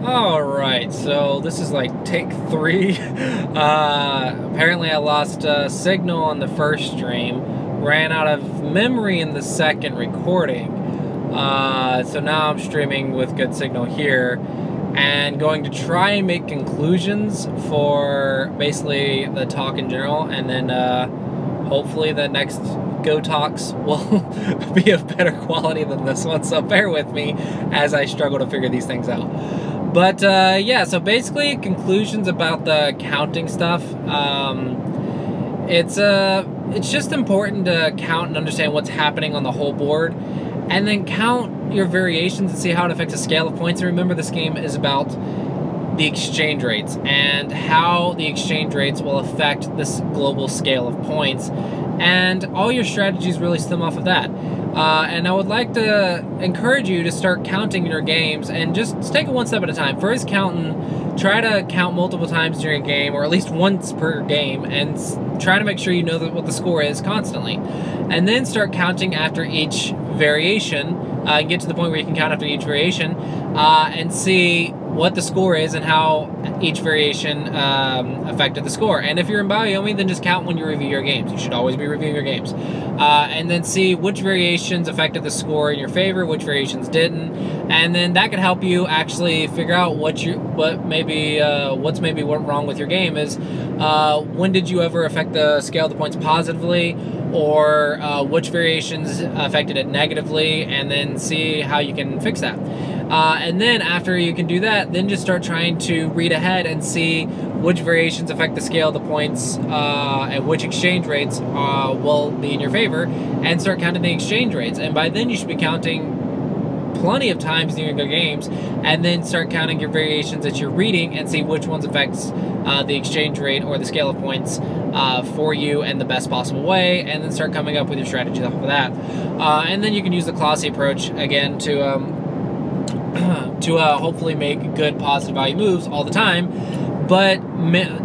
Alright, so this is like take 3. Apparently I lost signal on the first stream, ran out of memory in the second recording. So now I'm streaming with good signal here and going to try and make conclusions for basically the talk in general, and then hopefully the next Go Talks will be of better quality than this one, so bear with me as I struggle to figure these things out. But yeah, so basically conclusions about the counting stuff. It's just important to count and understand what's happening on the whole board, and then count your variations and see how it affects a scale of points. And remember, this game is about the exchange rates and how the exchange rates will affect this global scale of points, and all your strategies really stem off of that. And I would like to encourage you to start counting your games and just take it one step at a time. First, try to count multiple times during a game, or at least once per game, and try to make sure you know what the score is constantly. And then start counting after each variation, get to the point where you can count after each variation, and see what the score is and how each variation affected the score. And if you're in Biomi, then just count when you review your games. You should always be reviewing your games. And then see which variations affected the score in your favor, which variations didn't. And then that could help you actually figure out what's maybe went wrong with your game. Is when did you ever affect the scale of the points positively, or which variations affected it negatively, and then see how you can fix that. And then after you can do that, then just start trying to read ahead and see which variations affect the scale of the points, and which exchange rates will be in your favor, and start counting the exchange rates. And by then you should be counting plenty of times during your games, and then start counting your variations that you're reading and see which ones affects the exchange rate or the scale of points for you in the best possible way, and then start coming up with your strategies off of that. And then you can use the Colossi approach again to hopefully make good positive value moves all the time. But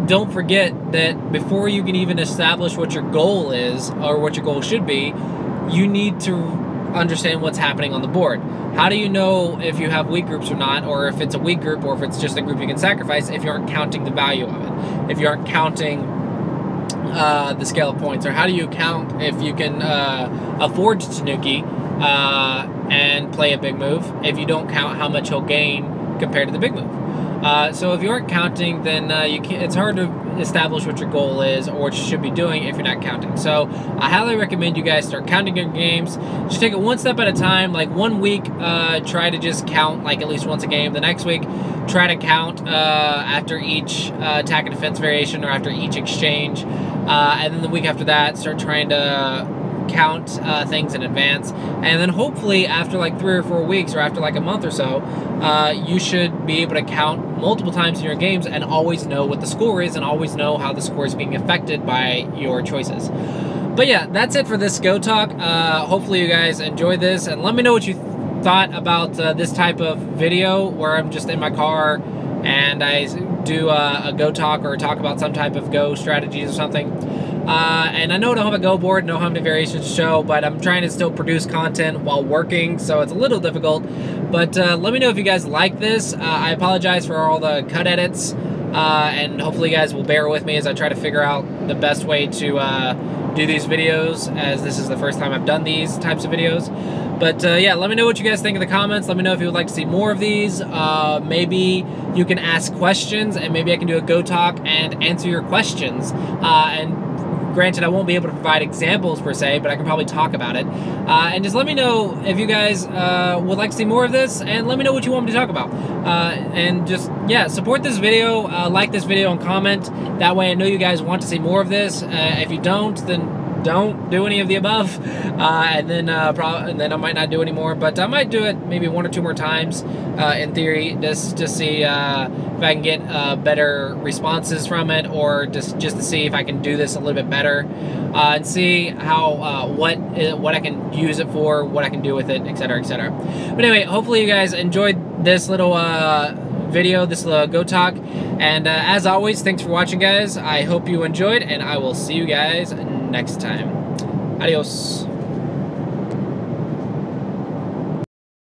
don't forget that before you can even establish what your goal is, or what your goal should be, you need to understand what's happening on the board. How do you know if you have weak groups or not, or if it's a weak group, or if it's just a group you can sacrifice, if you aren't counting the value of it, if you aren't counting the scale of points? Or how do you count if you can afford Tanuki and play a big move if you don't count how much he'll gain compared to the big move? So if you aren't counting, then it's hard to establish what your goal is or what you should be doing if you're not counting. So I highly recommend you guys start counting your games. Just take it one step at a time. Like 1 week, try to just count like at least once a game. The next week, try to count after each attack and defense variation, or after each exchange. And then the week after that, start trying to count things in advance. And then hopefully after like 3 or 4 weeks, or after like a month or so, you should be able to count multiple times in your games and always know what the score is, and always know how the score is being affected by your choices. But yeah, that's it for this Go Talk. Hopefully you guys enjoyed this, and let me know what you thought about this type of video where I'm just in my car and I do a Go Talk, or talk about some type of Go strategies or something. And I know I don't have a Go board, know how many variations to show, but I'm trying to still produce content while working, so it's a little difficult. But let me know if you guys like this. I apologize for all the cut edits, and hopefully you guys will bear with me as I try to figure out the best way to do these videos, as this is the first time I've done these types of videos. But yeah, let me know what you guys think in the comments. Let me know if you would like to see more of these. Maybe you can ask questions, and maybe I can do a Go Talk and answer your questions. And granted, I won't be able to provide examples per se, but I can probably talk about it. And just let me know if you guys would like to see more of this, and let me know what you want me to talk about. And just, yeah, support this video, like this video, and comment. That way I know you guys want to see more of this. If you don't, then don't do any of the above, and then I might not do any more, but I might do it maybe 1 or 2 more times in theory, just to see if I can get better responses from it, or just to see if I can do this a little bit better, and see how what I can use it for, what I can do with it, etc., etc. But anyway, hopefully you guys enjoyed this little video, this little Go Talk, and as always, thanks for watching, guys. I hope you enjoyed, and I will see you guys next time. Adios.